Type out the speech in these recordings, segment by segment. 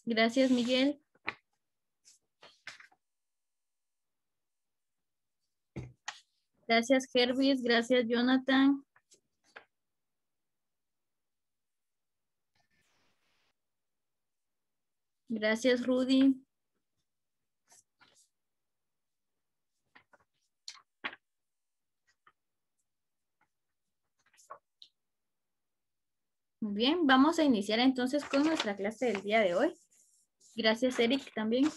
Gracias, Miguel. Gracias, Hervis. Gracias, Jonathan. Gracias, Rudy. Muy bien, vamos a iniciar entonces con nuestra clase del día de hoy. Gracias, Eric, también.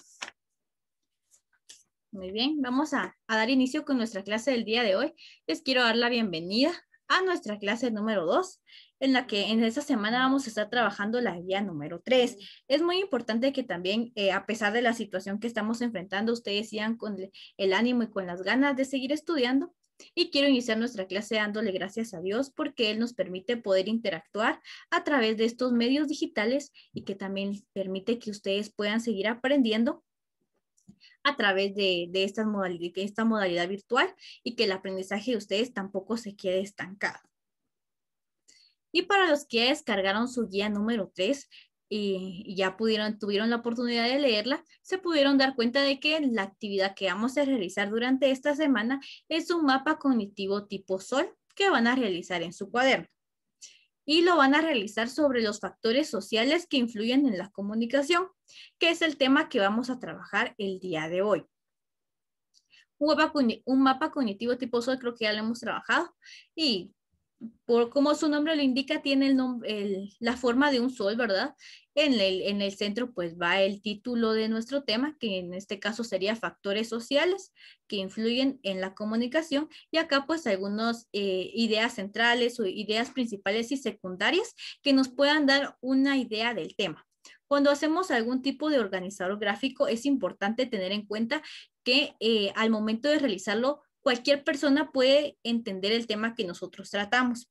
Muy bien, vamos a dar inicio con nuestra clase del día de hoy. Les quiero dar la bienvenida a nuestra clase número 2, en la que en esta semana vamos a estar trabajando la guía número 3. Es muy importante que también, a pesar de la situación que estamos enfrentando, ustedes sigan con el ánimo y con las ganas de seguir estudiando. Y quiero iniciar nuestra clase dándole gracias a Dios porque Él nos permite poder interactuar a través de estos medios digitales y que también permite que ustedes puedan seguir aprendiendo a través de esta modalidad virtual y que el aprendizaje de ustedes tampoco se quede estancado. Y para los que descargaron su guía número 3 y ya tuvieron la oportunidad de leerla, se pudieron dar cuenta de que la actividad que vamos a realizar durante esta semana es un mapa cognitivo tipo SOL que van a realizar en su cuaderno. Y lo van a realizar sobre los factores sociales que influyen en la comunicación, que es el tema que vamos a trabajar el día de hoy. Un mapa cognitivo tipo SOL creo que ya lo hemos trabajado y como su nombre lo indica, tiene la forma de un sol, ¿verdad? En el centro pues va el título de nuestro tema, que en este caso sería factores sociales que influyen en la comunicación, y acá pues algunas ideas centrales o ideas principales y secundarias que nos puedan dar una idea del tema. Cuando hacemos algún tipo de organizador gráfico es importante tener en cuenta que al momento de realizarlo cualquier persona puede entender el tema que nosotros tratamos.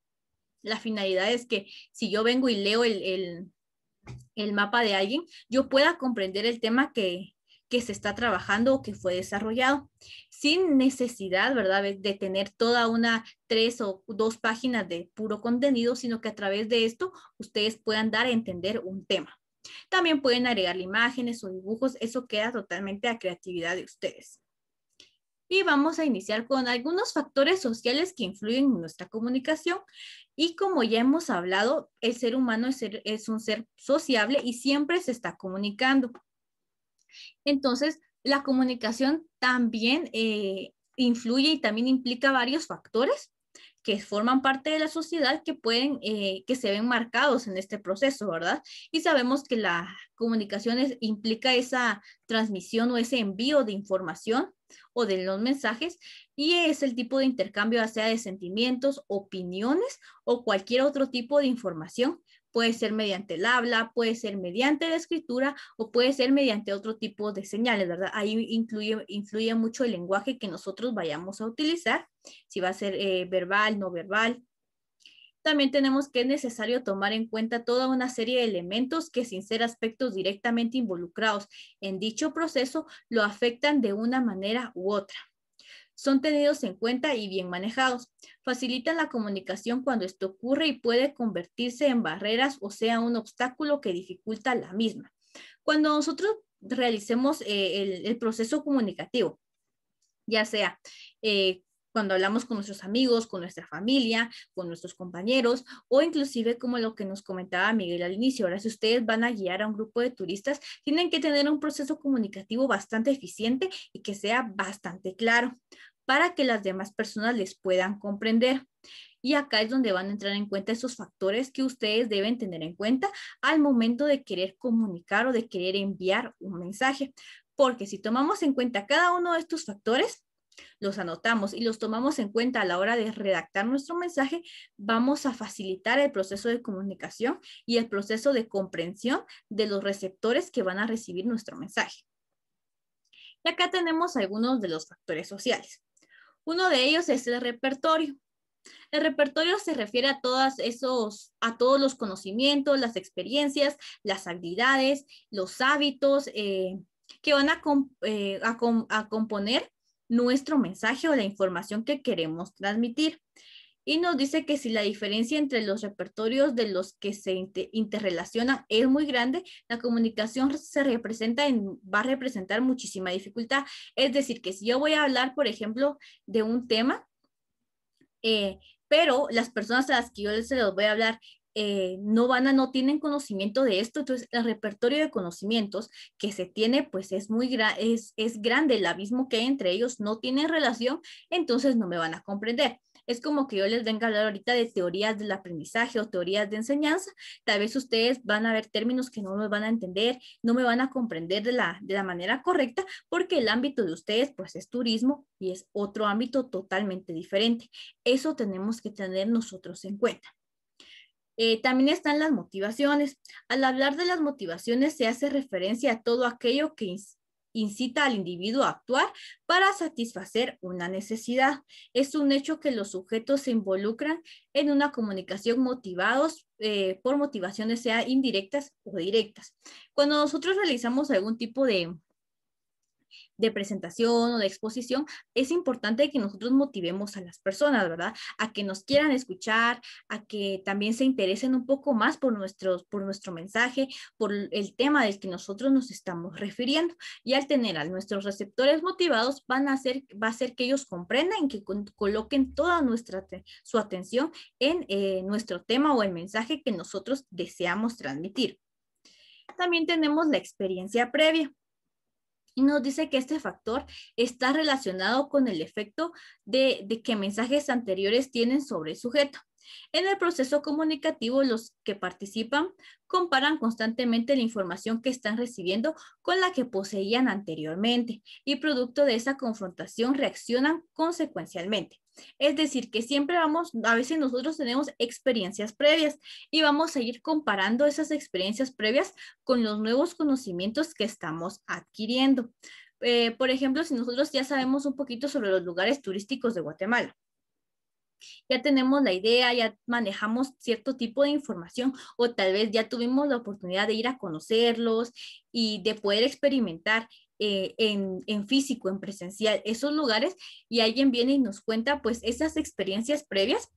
La finalidad es que si yo vengo y leo el mapa de alguien, yo pueda comprender el tema que se está trabajando o que fue desarrollado, sin necesidad, ¿verdad?, de tener toda una 3 o 2 páginas de puro contenido, sino que a través de esto ustedes puedan dar a entender un tema. También pueden agregar imágenes o dibujos, eso queda totalmente a creatividad de ustedes. Y vamos a iniciar con algunos factores sociales que influyen en nuestra comunicación. Y como ya hemos hablado, el ser humano es un ser sociable y siempre se está comunicando. Entonces, la comunicación también influye y también implica varios factores que forman parte de la sociedad que pueden, que se ven marcados en este proceso, ¿verdad? Y sabemos que la comunicación implica esa transmisión o ese envío de información o de los mensajes, y es el tipo de intercambio, ya sea de sentimientos, opiniones o cualquier otro tipo de información. Puede ser mediante el habla, puede ser mediante la escritura o puede ser mediante otro tipo de señales, ¿verdad? Ahí influye mucho el lenguaje que nosotros vayamos a utilizar, si va a ser verbal, no verbal. También tenemos que es necesario tomar en cuenta toda una serie de elementos que, sin ser aspectos directamente involucrados en dicho proceso, lo afectan de una manera u otra. Son tenidos en cuenta y bien manejados. Facilitan la comunicación cuando esto ocurre y puede convertirse en barreras o sea un obstáculo que dificulta la misma. Cuando nosotros realicemos el proceso comunicativo, ya sea cuando hablamos con nuestros amigos, con nuestra familia, con nuestros compañeros, o inclusive como lo que nos comentaba Miguel al inicio. Ahora, si ustedes van a guiar a un grupo de turistas, tienen que tener un proceso comunicativo bastante eficiente y que sea bastante claro para que las demás personas les puedan comprender. Y acá es donde van a entrar en cuenta esos factores que ustedes deben tener en cuenta al momento de querer comunicar o de querer enviar un mensaje. Porque si tomamos en cuenta cada uno de estos factores, los anotamos y los tomamos en cuenta a la hora de redactar nuestro mensaje, vamos a facilitar el proceso de comunicación y el proceso de comprensión de los receptores que van a recibir nuestro mensaje. Y acá tenemos algunos de los factores sociales. Uno de ellos es el repertorio. El repertorio se refiere a todos los conocimientos, las experiencias, las habilidades, los hábitos que van a componer nuestro mensaje o la información que queremos transmitir. y nos dice que si la diferencia entre los repertorios de los que se interrelacionan es muy grande, la comunicación va a representar muchísima dificultad. Es decir, que si yo voy a hablar, por ejemplo, de un tema, pero las personas a las que yo se los voy a hablar no tienen conocimiento de esto, entonces el repertorio de conocimientos que se tiene, pues es es grande, el abismo que hay entre ellos no tiene relación, entonces no me van a comprender. Es como que yo les venga a hablar ahorita de teorías del aprendizaje o teorías de enseñanza. Tal vez ustedes van a ver términos que no me van a entender, no me van a comprender de la manera correcta, porque el ámbito de ustedes, pues es turismo y es otro ámbito totalmente diferente. Eso tenemos que tener nosotros en cuenta. También están las motivaciones. Al hablar de las motivaciones se hace referencia a todo aquello que incita al individuo a actuar para satisfacer una necesidad. Es un hecho que los sujetos se involucran en una comunicación motivados por motivaciones sea indirectas o directas. Cuando nosotros realizamos algún tipo de presentación o de exposición, es importante que nosotros motivemos a las personas, ¿verdad? A que nos quieran escuchar, a que también se interesen un poco más por nuestro mensaje, por el tema del que nosotros nos estamos refiriendo. Y al tener a nuestros receptores motivados, va a hacer que ellos comprendan, que coloquen toda su atención en nuestro tema o el mensaje que nosotros deseamos transmitir. También tenemos la experiencia previa. Y nos dice que este factor está relacionado con el efecto de que mensajes anteriores tienen sobre el sujeto. En el proceso comunicativo, los que participan comparan constantemente la información que están recibiendo con la que poseían anteriormente y producto de esa confrontación reaccionan consecuencialmente. Es decir, que siempre a veces nosotros tenemos experiencias previas y vamos a ir comparando esas experiencias previas con los nuevos conocimientos que estamos adquiriendo. Por ejemplo, si nosotros ya sabemos un poquito sobre los lugares turísticos de Guatemala, ya tenemos la idea, ya manejamos cierto tipo de información o tal vez ya tuvimos la oportunidad de ir a conocerlos y de poder experimentar en físico, en presencial, esos lugares y alguien viene y nos cuenta pues esas experiencias previas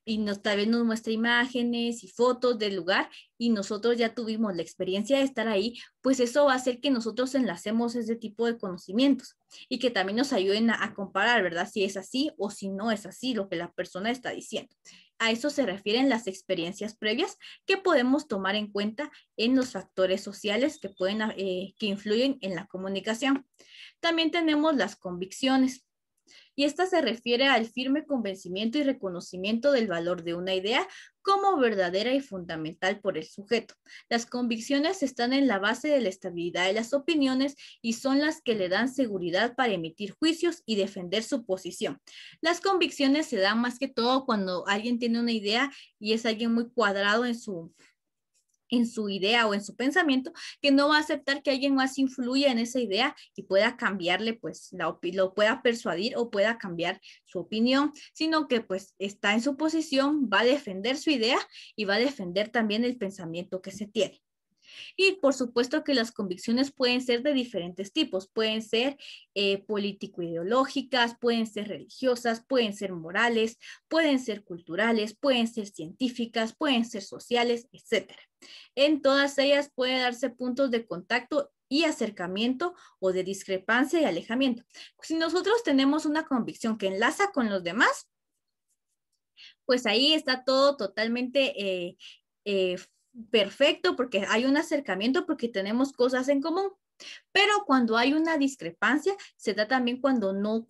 y tal vez nos muestra imágenes y fotos del lugar y nosotros ya tuvimos la experiencia de estar ahí, pues eso va a hacer que nosotros enlacemos ese tipo de conocimientos y que también nos ayuden a comparar, ¿verdad? Si es así o si no es así lo que la persona está diciendo. A eso se refieren las experiencias previas que podemos tomar en cuenta en los factores sociales que influyen en la comunicación. También tenemos las convicciones. Y esta se refiere al firme convencimiento y reconocimiento del valor de una idea como verdadera y fundamental por el sujeto. Las convicciones están en la base de la estabilidad de las opiniones y son las que le dan seguridad para emitir juicios y defender su posición. Las convicciones se dan más que todo cuando alguien tiene una idea y es alguien muy cuadrado en su idea o en su pensamiento, que no va a aceptar que alguien más influya en esa idea y pueda cambiarle, pues, lo pueda persuadir o pueda cambiar su opinión, sino que pues está en su posición, va a defender su idea y va a defender también el pensamiento que se tiene. Y por supuesto que las convicciones pueden ser de diferentes tipos, pueden ser político-ideológicas, pueden ser religiosas, pueden ser morales, pueden ser culturales, pueden ser científicas, pueden ser sociales, etc. En todas ellas puede darse puntos de contacto y acercamiento o de discrepancia y alejamiento. Si nosotros tenemos una convicción que enlaza con los demás, pues ahí está todo totalmente eh, perfecto porque hay un acercamiento, porque tenemos cosas en común. Pero cuando hay una discrepancia, se da también cuando no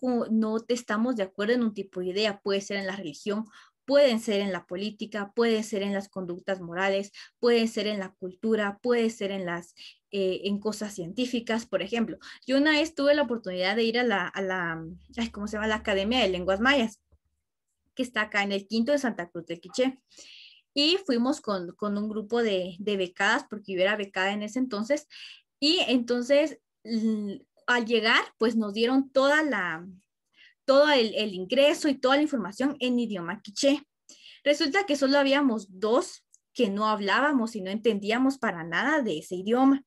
estamos de acuerdo en un tipo de idea, puede ser en la religión, pueden ser en la política, puede ser en las conductas morales, puede ser en la cultura, puede ser en cosas científicas. Por ejemplo, yo una vez tuve la oportunidad de ir ¿cómo se llama? La Academia de Lenguas Mayas, que está acá en el Quinto de Santa Cruz de Quiché. Y fuimos con un grupo de becadas, porque yo era becada en ese entonces, y entonces al llegar, pues nos dieron todo el ingreso y toda la información en idioma quiché. Resulta que solo habíamos dos que no hablábamos y no entendíamos para nada de ese idioma.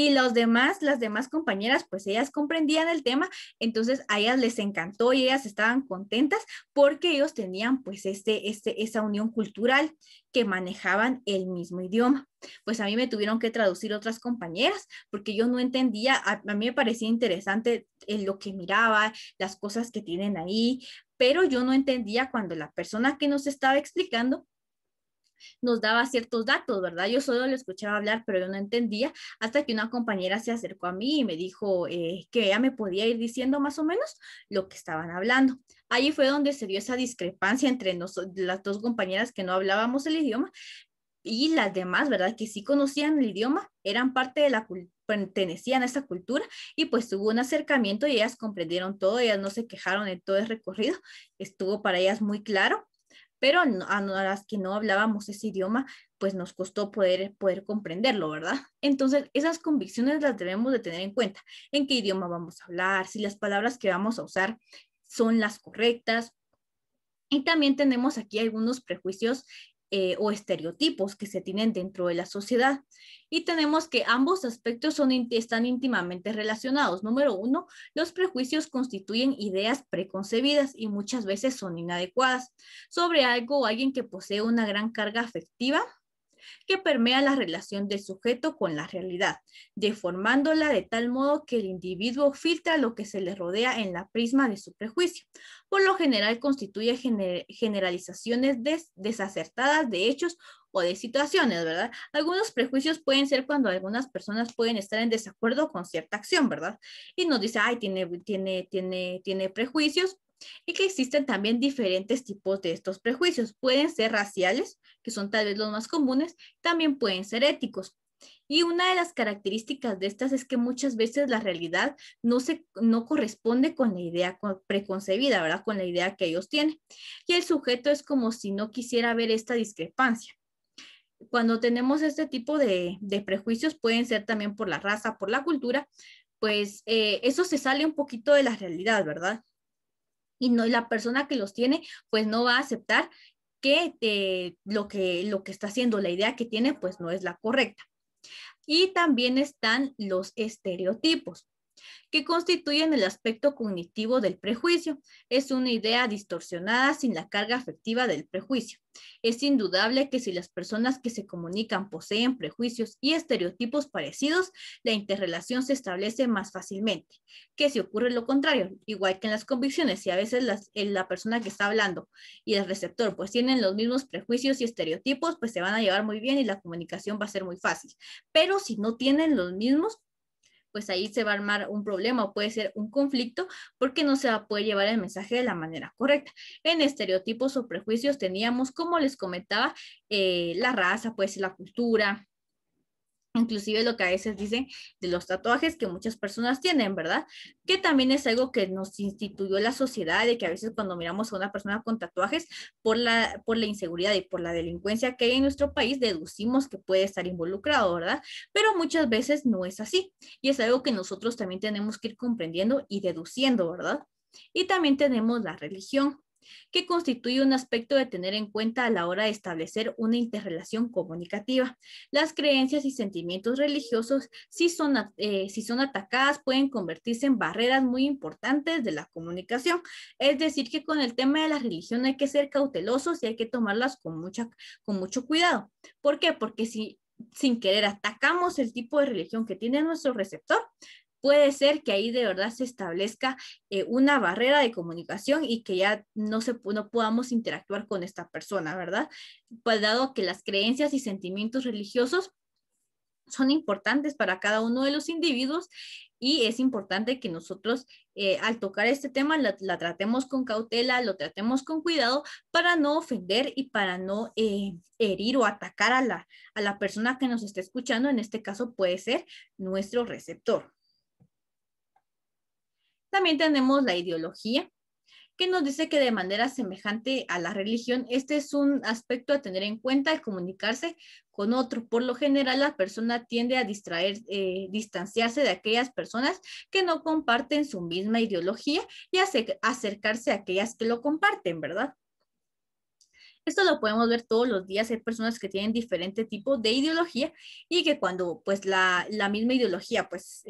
Y las demás compañeras, pues ellas comprendían el tema, entonces a ellas les encantó y ellas estaban contentas porque ellos tenían pues esa unión cultural, que manejaban el mismo idioma. Pues a mí me tuvieron que traducir otras compañeras porque yo no entendía, a mí me parecía interesante lo que miraba, las cosas que tienen ahí, pero yo no entendía cuando la persona que nos estaba explicando nos daba ciertos datos, ¿verdad? Yo solo le escuchaba hablar, pero yo no entendía hasta que una compañera se acercó a mí y me dijo que ella me podía ir diciendo más o menos lo que estaban hablando. Ahí fue donde se dio esa discrepancia entre las dos compañeras que no hablábamos el idioma y las demás, ¿verdad? Que sí conocían el idioma, eran parte de la cultura, pertenecían a esa cultura y pues hubo un acercamiento y ellas comprendieron todo, ellas no se quejaron en todo el recorrido, estuvo para ellas muy claro, pero a las que no hablábamos ese idioma, pues nos costó poder comprenderlo, ¿verdad? Entonces, esas convicciones las debemos de tener en cuenta. ¿En qué idioma vamos a hablar? Si las palabras que vamos a usar son las correctas. Y también tenemos aquí algunos prejuicios o estereotipos que se tienen dentro de la sociedad. Y tenemos que ambos aspectos están íntimamente relacionados. Número uno, los prejuicios constituyen ideas preconcebidas y muchas veces son inadecuadas sobre algo o alguien que posee una gran carga afectiva que permea la relación del sujeto con la realidad, deformándola de tal modo que el individuo filtra lo que se le rodea en la prisma de su prejuicio. Por lo general constituye generalizaciones desacertadas de hechos o de situaciones, ¿verdad? Algunos prejuicios pueden ser cuando algunas personas pueden estar en desacuerdo con cierta acción, ¿verdad? Y nos dice, ay, tiene prejuicios, y que existen también diferentes tipos de estos prejuicios. Pueden ser raciales, que son tal vez los más comunes, también pueden ser éticos. Y una de las características de estas es que muchas veces la realidad no corresponde con la idea preconcebida, ¿verdad? Con la idea que ellos tienen. Y el sujeto es como si no quisiera ver esta discrepancia. Cuando tenemos este tipo de prejuicios, pueden ser también por la raza, por la cultura, pues eso se sale un poquito de la realidad, ¿verdad? Y no, la persona que los tiene, pues no va a aceptar que lo que está haciendo, la idea que tiene, pues no es la correcta. Y también están los estereotipos que constituyen el aspecto cognitivo del prejuicio. Es una idea distorsionada sin la carga afectiva del prejuicio. Es indudable que si las personas que se comunican poseen prejuicios y estereotipos parecidos, la interrelación se establece más fácilmente que si ocurre lo contrario, igual que en las convicciones, si a veces la persona que está hablando y el receptor pues tienen los mismos prejuicios y estereotipos, pues se van a llevar muy bien y la comunicación va a ser muy fácil. Pero si no tienen los mismos, pues ahí se va a armar un problema o puede ser un conflicto porque no se va a poder llevar el mensaje de la manera correcta. En estereotipos o prejuicios teníamos, como les comentaba, la raza, puede ser la cultura, inclusive lo que a veces dicen de los tatuajes que muchas personas tienen, ¿verdad? Que también es algo que nos instituyó la sociedad, de que a veces cuando miramos a una persona con tatuajes, por la inseguridad y por la delincuencia que hay en nuestro país, deducimos que puede estar involucrado, ¿verdad? Pero muchas veces no es así. Y es algo que nosotros también tenemos que ir comprendiendo y deduciendo, ¿verdad? Y también tenemos la religión, que constituye un aspecto de tener en cuenta a la hora de establecer una interrelación comunicativa. Las creencias y sentimientos religiosos, si son atacadas, pueden convertirse en barreras muy importantes de la comunicación. Es decir, que con el tema de la religión hay que ser cautelosos y hay que tomarlas con mucho cuidado. ¿Por qué? Porque si sin querer atacamos el tipo de religión que tiene nuestro receptor, puede ser que ahí de verdad se establezca una barrera de comunicación y que ya no podamos interactuar con esta persona, ¿verdad? Pues dado que las creencias y sentimientos religiosos son importantes para cada uno de los individuos y es importante que nosotros al tocar este tema la tratemos con cautela, lo tratemos con cuidado para no ofender y para no herir o atacar a la persona que nos está escuchando. En este caso puede ser nuestro receptor. También tenemos la ideología, que nos dice que de manera semejante a la religión, este es un aspecto a tener en cuenta al comunicarse con otro. Por lo general, la persona tiende a distanciarse de aquellas personas que no comparten su misma ideología y acercarse a aquellas que lo comparten, ¿verdad? Esto lo podemos ver todos los días. Hay personas que tienen diferentes tipos de ideología y que cuando pues la misma ideología pues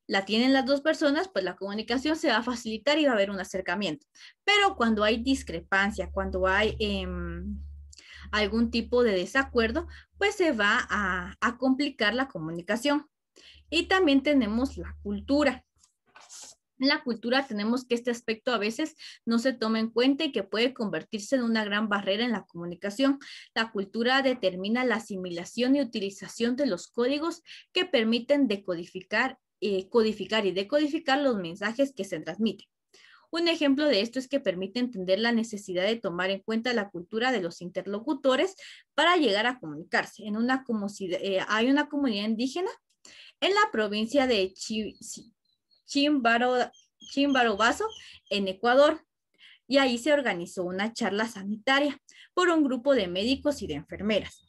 la tienen las dos personas, pues la comunicación se va a facilitar y va a haber un acercamiento. Pero cuando hay discrepancia, cuando hay algún tipo de desacuerdo, pues se va a complicar la comunicación. Y también tenemos la cultura. En la cultura tenemos que este aspecto a veces no se toma en cuenta y que puede convertirse en una gran barrera en la comunicación. La cultura determina la asimilación y utilización de los códigos que permiten decodificar, codificar y decodificar los mensajes que se transmiten. Un ejemplo de esto es que permite entender la necesidad de tomar en cuenta la cultura de los interlocutores para llegar a comunicarse. Hay una comunidad indígena en la provincia de Chimbarobazo, en Ecuador, y ahí se organizó una charla sanitaria por un grupo de médicos y de enfermeras.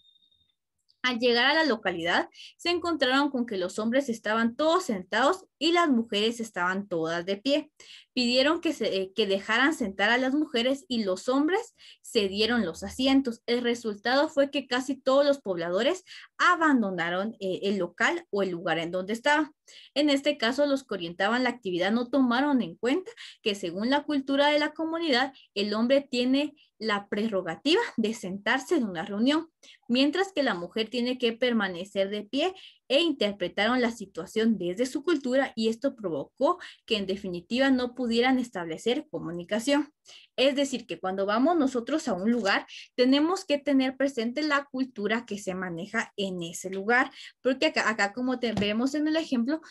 Al llegar a la localidad, se encontraron con que los hombres estaban todos sentados y las mujeres estaban todas de pie. Pidieron que dejaran sentar a las mujeres y los hombres cedieron los asientos. El resultado fue que casi todos los pobladores abandonaron el local o el lugar en donde estaban. En este caso, los que orientaban la actividad no tomaron en cuenta que según la cultura de la comunidad, el hombre tiene la prerrogativa de sentarse en una reunión, mientras que la mujer tiene que permanecer de pie, e interpretaron la situación desde su cultura y esto provocó que en definitiva no pudieran establecer comunicación. Es decir, que cuando vamos nosotros a un lugar, tenemos que tener presente la cultura que se maneja en ese lugar, porque acá como vemos en el ejemplo,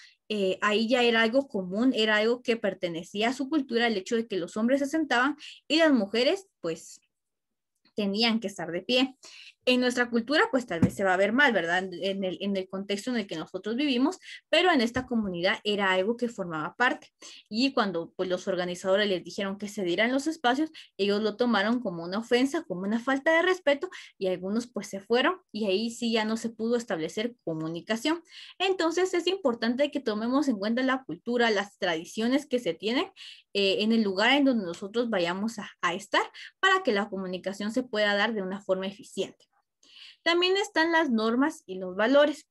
ahí ya era algo común, era algo que pertenecía a su cultura, el hecho de que los hombres se sentaban y las mujeres pues tenían que estar de pie. En nuestra cultura, pues tal vez se va a ver mal, ¿verdad? En el contexto en el que nosotros vivimos, pero en esta comunidad era algo que formaba parte. Y cuando pues, los organizadores les dijeron que se dieran los espacios, ellos lo tomaron como una ofensa, como una falta de respeto, y algunos pues se fueron y ahí sí ya no se pudo establecer comunicación. Entonces es importante que tomemos en cuenta la cultura, las tradiciones que se tienen en el lugar en donde nosotros vayamos a estar para que la comunicación se pueda dar de una forma eficiente. También están las normas y los valores.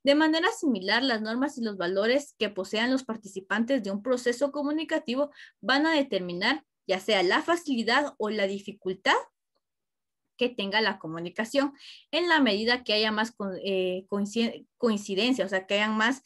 De manera similar, las normas y los valores que posean los participantes de un proceso comunicativo van a determinar ya sea la facilidad o la dificultad que tenga la comunicación en la medida que haya más coincidencia, o sea, que hayan más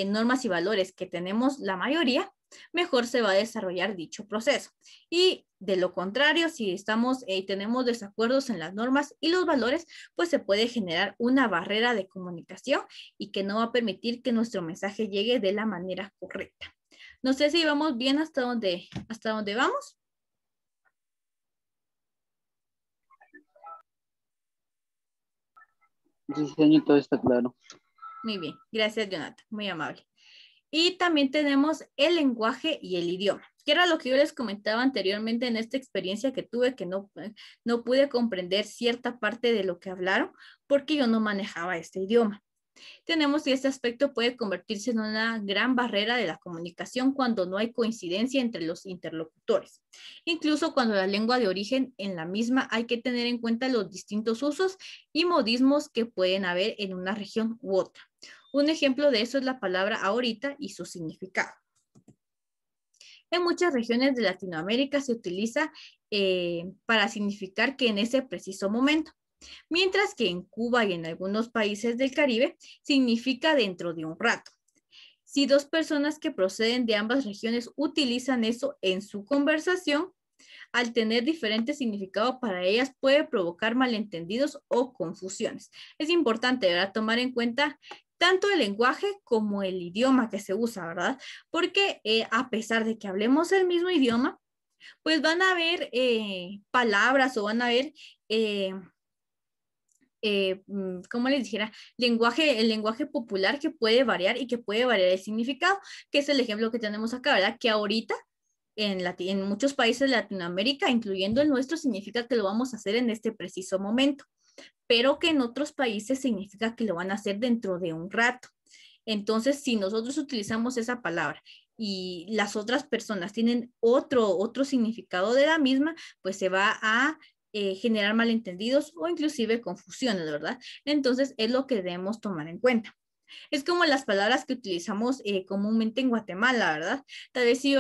normas y valores que tenemos la mayoría, mejor se va a desarrollar dicho proceso. Y de lo contrario, si estamos tenemos desacuerdos en las normas y los valores, pues se puede generar una barrera de comunicación y que no va a permitir que nuestro mensaje llegue de la manera correcta. No sé si vamos bien hasta dónde vamos. Sí, señor, todo está claro. Muy bien, gracias Jonathan, muy amable. Y también tenemos el lenguaje y el idioma, que era lo que yo les comentaba anteriormente en esta experiencia que tuve, que no pude comprender cierta parte de lo que hablaron porque yo no manejaba este idioma. Tenemos que este aspecto puede convertirse en una gran barrera de la comunicación cuando no hay coincidencia entre los interlocutores. Incluso cuando la lengua de origen en la misma, hay que tener en cuenta los distintos usos y modismos que pueden haber en una región u otra. Un ejemplo de eso es la palabra ahorita y su significado. En muchas regiones de Latinoamérica se utiliza para significar que en ese preciso momento, mientras que en Cuba y en algunos países del Caribe significa dentro de un rato. Si dos personas que proceden de ambas regiones utilizan eso en su conversación, al tener diferentes significados para ellas puede provocar malentendidos o confusiones. Es importante, ¿verdad?, tomar en cuenta tanto el lenguaje como el idioma que se usa, ¿verdad? Porque a pesar de que hablemos el mismo idioma, pues van a haber palabras o van a haber como les dijera, el lenguaje popular que puede variar y que puede variar el significado, que es el ejemplo que tenemos acá, ¿verdad? Que ahorita en muchos países de Latinoamérica, incluyendo el nuestro, significa que lo vamos a hacer en este preciso momento, pero que en otros países significa que lo van a hacer dentro de un rato. Entonces, si nosotros utilizamos esa palabra y las otras personas tienen otro significado de la misma, pues se va a generar malentendidos o inclusive confusiones, ¿verdad? Entonces es lo que debemos tomar en cuenta. Es como las palabras que utilizamos comúnmente en Guatemala, ¿verdad? Tal vez si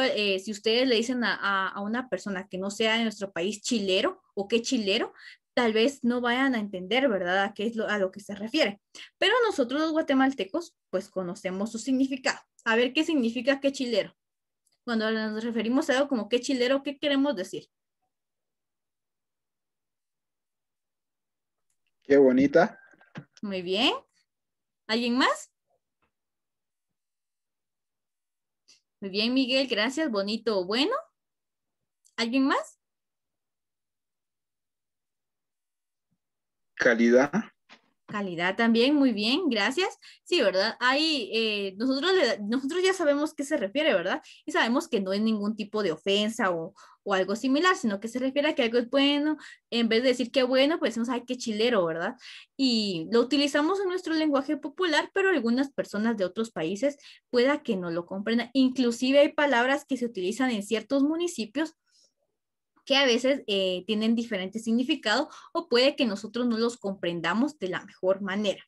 ustedes le dicen a una persona que no sea de nuestro país chilero o qué chilero, tal vez no vayan a entender, ¿verdad? A qué es a lo que se refiere. Pero nosotros los guatemaltecos, pues conocemos su significado. A ver qué significa qué chilero. Cuando nos referimos a algo como qué chilero, ¿qué queremos decir? Qué bonita. Muy bien. ¿Alguien más? Muy bien, Miguel, gracias. Bonito, bueno. ¿Alguien más? Calidad. Calidad también, muy bien, gracias. Sí, ¿verdad? Ahí nosotros ya sabemos qué se refiere, ¿verdad? Y sabemos que no es ningún tipo de ofensa o algo similar, sino que se refiere a que algo es bueno. En vez de decir qué bueno, pues decimos, ay, qué chilero, ¿verdad? Y lo utilizamos en nuestro lenguaje popular, pero algunas personas de otros países pueda que no lo comprendan. Inclusive hay palabras que se utilizan en ciertos municipios que a veces tienen diferente significado o puede que nosotros no los comprendamos de la mejor manera.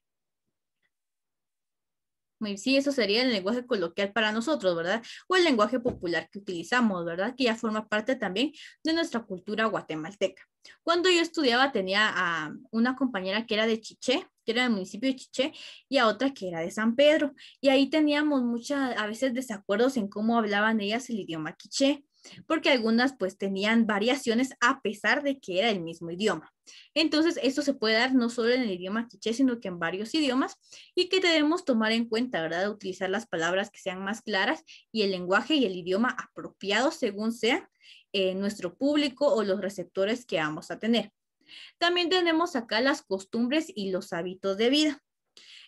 Sí, eso sería el lenguaje coloquial para nosotros, ¿verdad? O el lenguaje popular que utilizamos, ¿verdad? Que ya forma parte también de nuestra cultura guatemalteca. Cuando yo estudiaba tenía a una compañera que era de Chiché, que era del municipio de Chiché, y a otra que era de San Pedro. Y ahí teníamos a veces desacuerdos en cómo hablaban ellas el idioma quiché, porque algunas pues tenían variaciones a pesar de que era el mismo idioma. Entonces, esto se puede dar no solo en el idioma quiché, sino que en varios idiomas y que debemos tomar en cuenta, ¿verdad? Utilizar las palabras que sean más claras y el lenguaje y el idioma apropiados según sea nuestro público o los receptores que vamos a tener. También tenemos acá las costumbres y los hábitos de vida.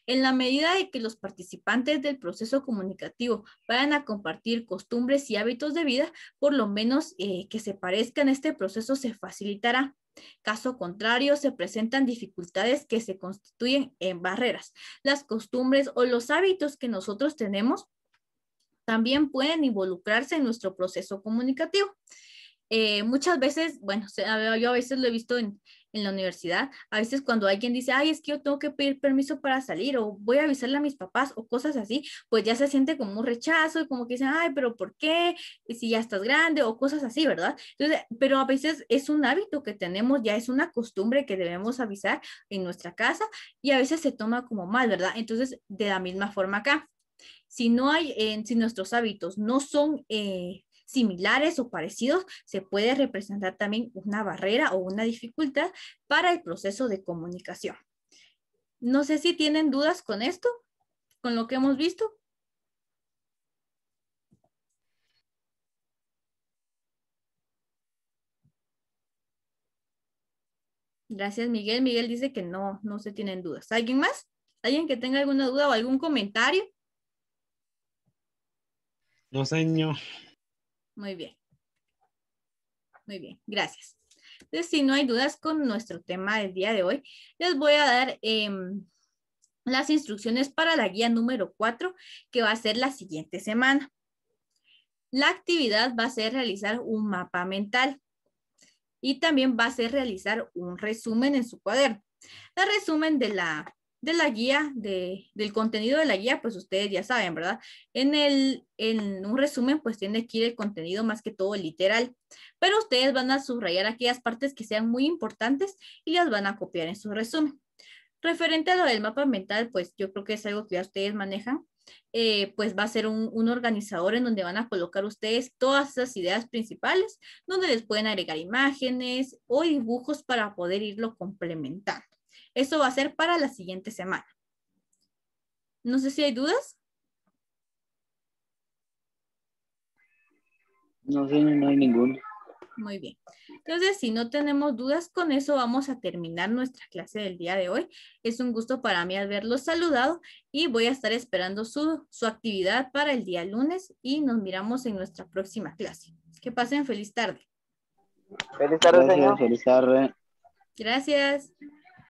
En la medida de que los participantes del proceso comunicativo vayan a compartir costumbres y hábitos de vida, por lo menos que se parezcan, este proceso se facilitará. Caso contrario, se presentan dificultades que se constituyen en barreras. Las costumbres o los hábitos que nosotros tenemos también pueden involucrarse en nuestro proceso comunicativo. Muchas veces, bueno, yo a veces lo he visto en la universidad, a veces cuando alguien dice, ay, es que yo tengo que pedir permiso para salir o voy a avisarle a mis papás o cosas así, pues ya se siente como un rechazo y como que dicen, ay, pero ¿por qué? Si ya estás grande o cosas así, ¿verdad? Entonces, pero a veces es un hábito que tenemos, ya es una costumbre que debemos avisar en nuestra casa y a veces se toma como mal, ¿verdad? Entonces, de la misma forma acá. Si nuestros hábitos no son similares o parecidos, se puede representar también una barrera o una dificultad para el proceso de comunicación. No sé si tienen dudas con esto, con lo que hemos visto. Gracias, Miguel. Miguel dice que no se tienen dudas. ¿Alguien más? ¿Alguien que tenga alguna duda o algún comentario? No, señor. Muy bien. Muy bien, gracias. Entonces, si no hay dudas con nuestro tema del día de hoy, les voy a dar las instrucciones para la guía número 4, que va a ser la siguiente semana. La actividad va a ser realizar un mapa mental y también va a ser realizar un resumen en su cuaderno. El resumen de la guía, del contenido de la guía, pues ustedes ya saben, ¿verdad? En un resumen, pues tiene que ir el contenido más que todo literal, pero ustedes van a subrayar aquellas partes que sean muy importantes y las van a copiar en su resumen. Referente a lo del mapa mental, pues yo creo que es algo que ya ustedes manejan, pues va a ser un organizador en donde van a colocar ustedes todas esas ideas principales, donde les pueden agregar imágenes o dibujos para poder irlo complementando. Eso va a ser para la siguiente semana. No sé si hay dudas. No sé, no hay ninguno. Muy bien. Entonces, si no tenemos dudas, con eso vamos a terminar nuestra clase del día de hoy. Es un gusto para mí haberlos saludado y voy a estar esperando su actividad para el día lunes y nos miramos en nuestra próxima clase. Que pasen feliz tarde. Feliz tarde, señor. Feliz tarde. Gracias.